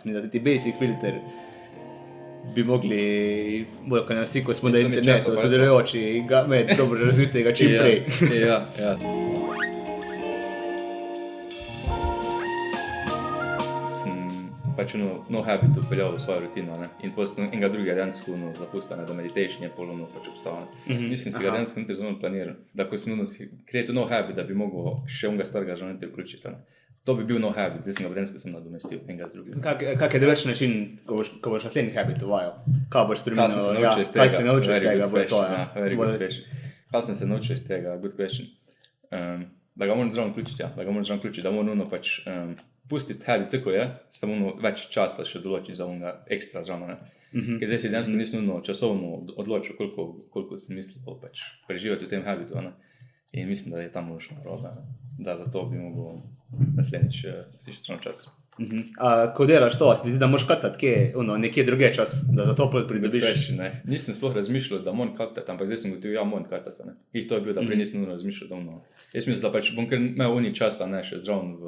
Mi da ti basic filter bi mogli, bolj kot vsi, ko smo na internetu, sodelujoči, imeti dobro razvitega čim prej. Ja. Sem pač no habit upeljal v svojo rutino, ne? In potem enega drugega dejansko zapustil, da meditation je polno pač obstavljeno. Nisem si ga dejansko niti zelo planiral, da ko sem kreatil no habit, da bi mogel še onega starega že niti vključiti. To bi bil no habit, zdaj sem ga dejansko sem nadomestil enega z drugim. Kak je drugačen način, ko boš naslednji habit uvajal? Kaj boš spremenil? Kaj se naučil iz tega? Kaj sem se naučil iz tega? Good question. Da ga moram zraven vključiti, da moram pač pustiti habit tako je, samo več časa še določi za onega ekstra zraven. Ker zdaj si dejansko nisem časovno odločil, koliko sem mislil pač preživeti v tem habitu. In mislim, da je tam možno narobe, da zato bi mogel naslednjič slišati ravno čas. Ko delaš to, se ti zdi, da moraš katati nekje druge čas, da zato pridobiš? Nisem sploh razmišljal, da moram katati, ampak zdaj sem gotovil, moram katati. Ih to je bil, da prej nisem razmišljal, da jaz mislim, da pač bom kar imel časa še zraven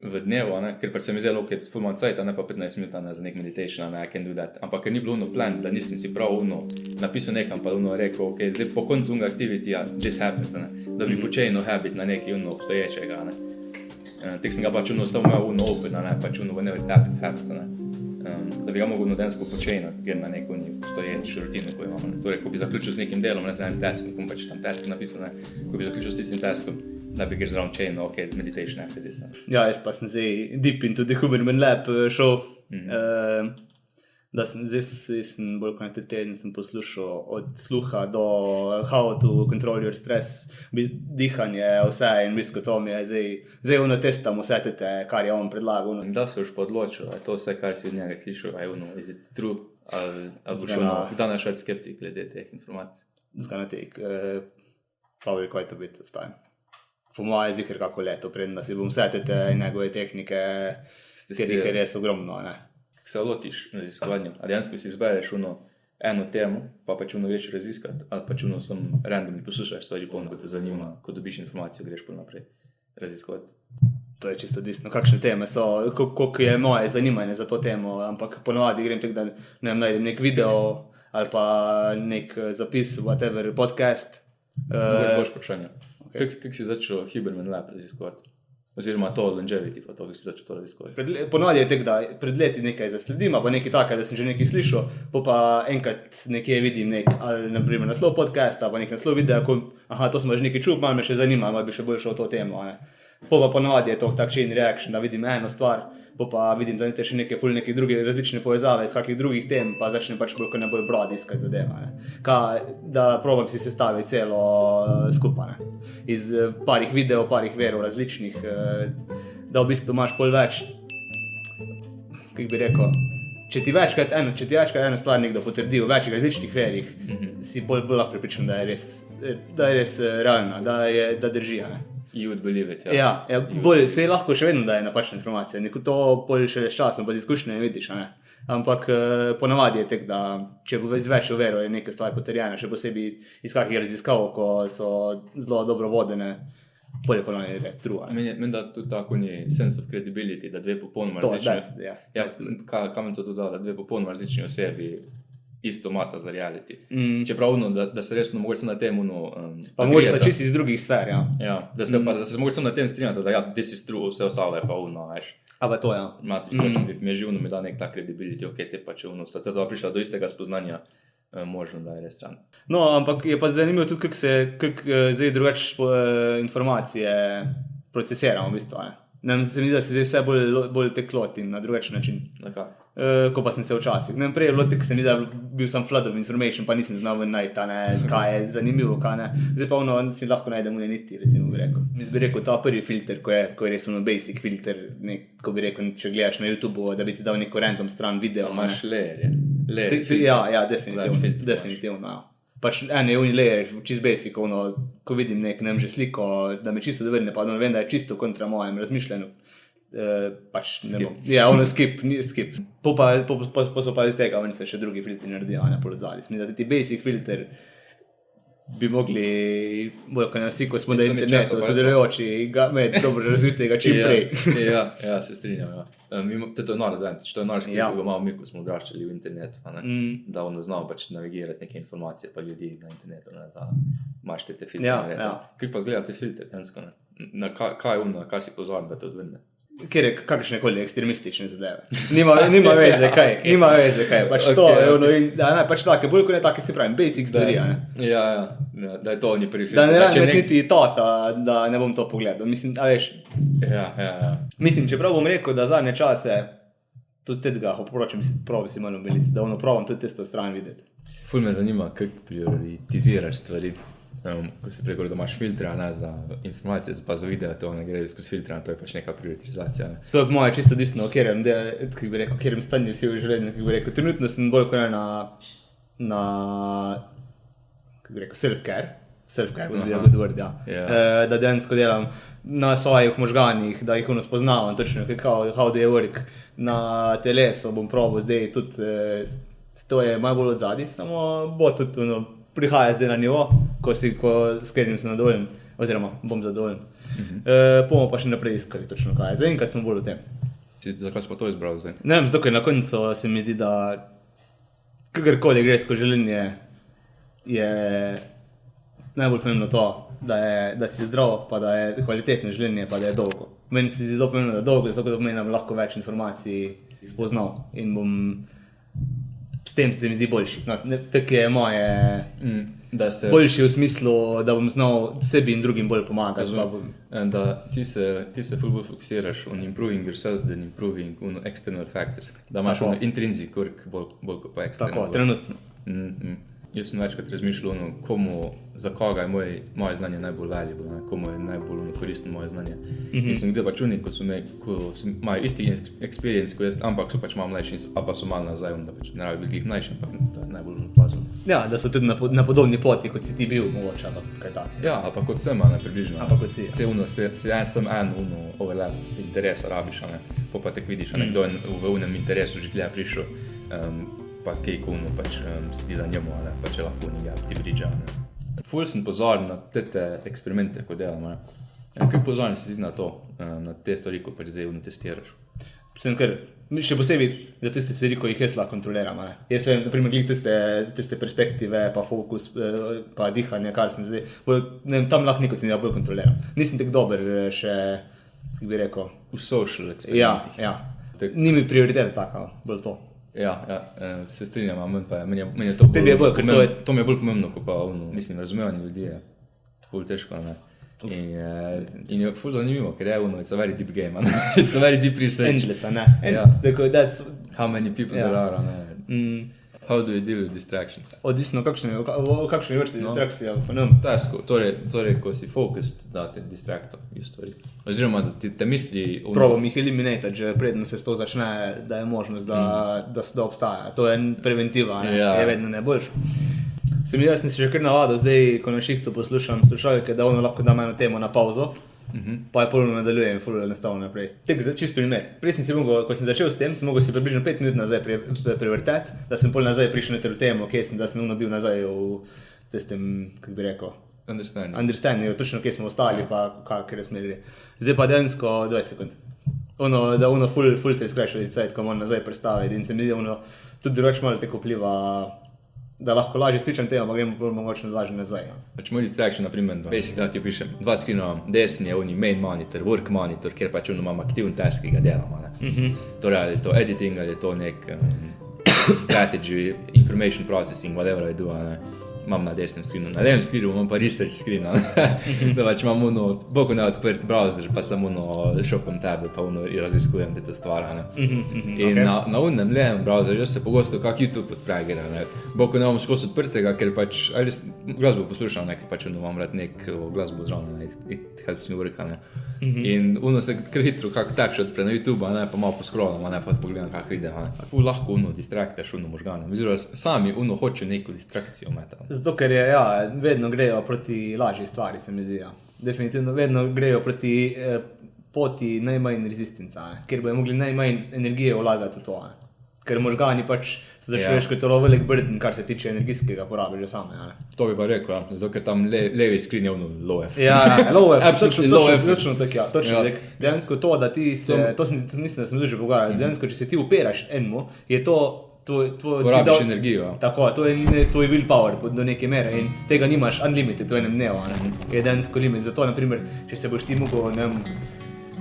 v dnevu, ker pač se mi zdelo, ok, full man cajt, pa 15 minut za nek meditation, I can do that. Ampak ker ni bilo plan, da nisem si prav napisal nekam, pa rekel, ok, zdaj po koncu unga activity, this happens, da bi počel habit na neki obstoječega. Tek sem ga pač samo imel open, pač whenever it happens, da bi ga mogel dejansko počenjati, ker na neko obstoječ rutino, ko imamo. Torej, ko bi zaključil z nekim delom, z enim taskom, ko pač tam task napisal, ko bi zaključil s tistim taskom, da bi gre zraven chain, ok, meditation after this. Ja, jaz pa sem zdaj deep into the Huberman Lab šel. Zdaj sem bolj kot na teden sem poslušal od sluha do how to control your stress, dihanje, vse in visko to mi je zdaj testam vse tete, kar je on predlagal. Da se už pa odločil, je to vse, kar si od njega slišal, is it true, ali boš danes več skeptik glede teh informacij? It's gonna take probably quite a bit of time. Po moje zihar kako leto, predem, da si bom vse tete njegove tehnike, ker jih je res ogromno. Kako se lotiš raziskovanjem? A dejansko si izbereš eno temo, pa pač veš raziskati, ali pač sem randomni poslušaš stvari polno, ko te zanima, ko dobiš informacijo, greš pol naprej raziskovati. To je čisto odvisno, kakšne teme so, koliko je moje zanimanje za to temo, ampak ponovadi grem tako, da najdem nek video ali pa nek zapis, whatever, podcast. Boš vprašanje. Kako si začel Huberman Lab raziskovati? Oziroma to longevity, pa to, kako si začel to raziskovati? Ponovadi je tako, da pred leti nekaj zasledim, pa nekaj taka, da sem že nekaj slišal, pa enkrat nekje vidim ali naprimer naslov podcasta, pa nek naslov videa, to sem že nekaj čul, malo me še zanima, malo bi še bolj šel v to temo. Pa ponovadi je to tak chain reaction, da vidim eno stvar, pa vidim, da je še neke druge različne povezave iz kakih drugih tem, pa začnem pač bolj najbolj broad iskati zadeva. Da probam si sestaviti celo skupaj. Iz parih videov, parih verov različnih, da v bistvu imaš pol več, kako bi rekel, če ti večkrat eno stvar nekdo potrdi v večjih različnih verih, si bolj lahko pripričan, da je res realna, da drži. You would believe it, ja. Ja, bolj se lahko še vedno daje napačna informacija, to bolj še s časom, pa z izkušnjami vidiš, ampak ponavadi je tako, da če bo več vero je neka stvar potrjena, še posebej iz kakih raziskav, ko so zelo dobro vodene, bolje ponavadi je true. Meni da tudi tako ni sense of credibility, da dve popolnoma različni. Kaj mi to doda, da dve popolnoma različni osebi isto mata za reality. Čeprav da se resno mogoče na tem pa mogoče pa čisto iz drugih sfer, ja. Da se mogoče samo na tem strinjati, da this is true, vse ostalo je pa veš. A pa to, ja. Mi je živno mi da nek tak credibility, ok, te pa če sta prišla do istega spoznanja, možno da je res stran. No, ampak je pa zanimivo tudi, kako zdaj drugače informacije procesiramo v bistvu, Nam se mi zdi, da se zdaj vse bolj tekloti na drugačen način. Ko pa sem se včasih. Prej je bilo tako, se mi zdi, bil sem flood of information, pa nisem znal najti, kaj je zanimivo, kaj ne. Zdaj pa si lahko najdem niti, recimo bi rekel. Mi bi rekel, ta prvi filter, ko je res basic filter, ko bi rekel, če gledaš na YouTube, da bi ti dal neko random stran video. Imaš layerje. Ja, definitivno. Pač ene layer, čist basic, ko vidim nekem že sliko, da me čisto dovrne, pa vem, da je čisto kontra mojem razmišljanju. Pač ne bom. Ja, skip. Pa so pa iz tega, oni se še drugi filtri naredijo, ne polozali. Smisel, da ti basic filter bi mogli, bolj kot vsi, ko smo na Mislim, internetu, časa pa je to. sodelujoči, imeti dobro razvitega čim prej. Ja, se strinjam, ja. To je nor advantage, to je nor skill, Ja. ki ga imamo mi, ko smo odraščali v internetu, a ne? Da ono znamo pač navigirati neke informacije pa ljudi na internetu, ne, da imaš te filtre. Ja, narediti. ja. Kaj pa zgleda te filtre, dejansko, ne? Kaj je ono, kar si pozoren, da te odvrne? Kakšne koli ekstremistične zadeve. Nima veze kaj, pač to Okay, je ono, pač take, bolj kot ne take, se pravim, basic stvari, ne. Ja, da je to oni prvi Da filter. ne Če rabim niti totha, da ne bom to pogledal. Mislim, a veš, Ja. mislim, čeprav bom rekel, da zadnje čase tudi tega, probam si malo umiliti, da ono probam tudi testo stran videti. Ful me zanima, kako prioritiziraš stvari. Ko si prej govoril, da imaš filtre, a ne, za informacije, pa za video, to ne gre skozi filtre, to je pač neka prioritizacija. Ne. To je po moje čisto odvisno, v katerem stanju si v življenju, kako bi rekel. Trenutno sem bolj kot ne na kako bi rekel, self-care, would be a good word, ja. Ja. Da dejansko delam na svojih možganih, da jih ono spoznavam točno, how they work. Na telesu bom probal zdaj tudi, to je malo bolj odzadaj, samo bo tudi ono, prihaja zdaj na nivo, s katerim sem zadovoljen, oziroma bom zadovoljen. Bomo pa še naprej iskali točno kaj. Zaenkrat smo bolj v tem. Zakaj si pa to izbral zdaj? Ne vem, zato ker na koncu se mi zdi, da kakorkoli greš skozi življenje, je najbolj pomembno to, da si zdrav, pa da je kvalitetno življenje, pa da je dolgo. Meni se zdi zelo pomembno, da je dolgo, zato ker pomeni, da bom lahko več informacij spoznal in bom s tem se mi zdi boljši. No, tako je moje boljši v smislu, da bom znal sebi in drugim bolj pomagati. Da ti se ful bolj fokusiraš on improving yourself than improving on external factors. Da imaš ono intrinsic work bolj kot pa external Tako, trenutno. Jaz sem večkrat razmišljal, za koga je moje znanje najbolj valuable, komu je najbolj koristno moje znanje. In sem videl pač ko imajo isti experience kot jaz, ampak so pač malo mlajši, a pa so malo nazaj, da pač ne rabi biti mlajši, ampak to je najbolj opazno. Ja, da so tudi na podobni poti, kot si ti bil, mogoče, ali kaj tako. Ja, ali pa kot sem, približno. Ali pa kot si. Sem overlap interesa rabiš, pa tek vidiš, kdo je v unem interesu že tlja prišel. Pa kaj kuno pač sedi za njemu, pa če lahko njega ti bridža. Ful sem pozoren na te eksperimente, ko delam. Kaj pozoren si na to, na te stvari, ko pač zdaj testiraš? Sem kar, še posebej za tiste stvari, ko jih jaz lahko kontroliram. Jaz vem, na primer, tiste perspektive, pa fokus, pa dihanje, kar sem zdaj, tam lahko nekaj sem bolj kontroliram. Nisem tako dober še, kako bi rekel. V social eksperimentih. Ja. Ni mi prioriteta taka, bolj to. Ja, se strinjam, meni je to bolj pomembno, to mi je bolj pomembno, kot pa razumevanje ljudi je ful težko, ne. In je ful zanimivo, ker je it's a very deep game, it's a very deep research. Endless, ne. Yeah. How many people there are, ne. How do you deal with distractions? Odvisno, kakšne vrste distrakcije, pa ne. Težko, torej, ko si focused, da te distrakta v stvari. Oziroma, da te misli... Probam jih eliminirati, že predno se sploh začne, da je možnost, da obstaja. To je preventiva, ne? Je vedno najboljše. Jaz sem si že kar navadil, zdaj, ko na šihtu poslušam slušalke, da ono lahko dam eno temo na pauzo, pa je polno nadaljujem, ful enostavno naprej. Tek čist primer. Prej sem si mogel, ko sem začel s tem, sem mogel si približno 5 minut nazaj prevrteti, da sem pol nazaj prišel na temo, da sem bil nazaj v tistem, kako bi rekel, understanding, točno kje smo ostali, pa kakre smeri. Zdaj pa dejansko 20 sekund. Da ful se izkrajšali cajt, ko moram nazaj predstaviti in se mi tudi drugače malo tako vpliva, da lahko lažje sličam temo, pa gremo bolj mogoče lažje nazaj. Pač moj distraction, naprimer, basic, da ti opišem, 2 screena, desni je main monitor, work monitor, kjer pač imam aktivni task, ki ga delam. Torej, ali je to editing, ali je to nek strategy, information processing, whatever I do, imam na desnem screenu. Na levem screenu imam pa research screen, da pač imam boko ne odprt browser, pa samo šopam tebe, pa raziskujem te stvar. In na unem levem browserju se pogosto kak YouTube odpregira. Boko ne imam skozi odprtega, ker pač glasbo poslušam, ker pač imam rad nek glasbo zraven, it helps me work. In se kar hitro kak takš odpre na YouTube, pa malo poscrollam, pa pogledam kak video. Ful lahko distrakteš možgane. Oziroma sami hoče neko distrakcijo imeti. Zato, ker vedno grejo proti lažji stvari, se mi zdi. Definitivno vedno grejo proti poti najmanj rezistenca, ker bojo mogli najmanj energije vlagati v to. ker možgani pač se začneš kot zelo velik burden, kar se tiče energijskega porabe že same. Ja, To bi pa rekel, ja. Zato ker tam levi skrin je low F. low F, Absolutely low F. točno tako, ja, točno Ja. tako. Dejansko to, da ti se, to mislim, da smo že pogovarjali, dejansko, če se ti upiraš enemu, je to tvoj Porabiš energijo. Ja. Tako, to je tvoj willpower do neke mere in tega nimaš unlimited v enem dnevu, ne. Je dejansko limit, zato naprimer, če se boš ti mogel, ne vem,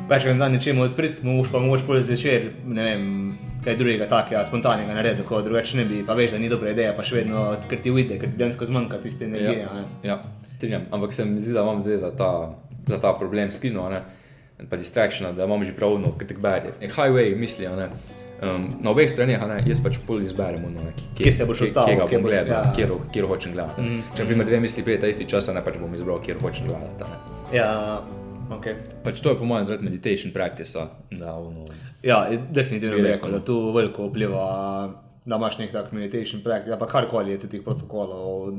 večkrat na dan nečemu odpriti, pa mogoče pol zvečer, ne vem, kaj drugega takega spontanega narediti, ko drugače ne bi, pa veš, da ni dobra ideja, pa še vedno, ker ti uide, ker ti dejansko zmanjka tiste energije. Ne. Ja, strinjam. Ampak se mi zdi, da imam zdaj za ta problem skrinov, pa distractiona, da imam že pravno kategorije. Highway misli, na obeh straneh, jaz pač pol izberem, Kje se boš ustavil, kje ga kje bom boš- gledal, ja. kjer hočem gledati. Če na primer dve misli prijeta isti čas, pač bom izbral, kjer hočem gledati. Ja, ok. Pač to je po mojem zaradi meditation practice, da Ja, definitivno bi Bi rekel, rekel. da tu veliko vpliva, da imaš nek tak meditation practice, pa karkoli je teh protokolov,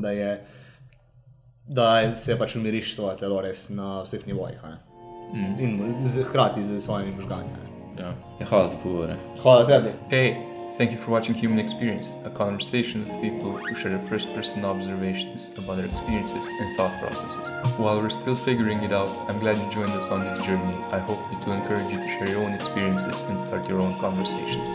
da se pač umiriš svoje telo res na vseh nivojih, ne. In hkrati z svojimi možgani. Ne. Ja, hvala za pogovore. Hvala tebi. Hey, thank you for watching Human Experience, a conversation with people who share their first-person observations about their experiences and thought processes. While we're still figuring it out, I'm glad you joined us on this journey. I hope it will encourage you to share your own experiences and start your own conversations.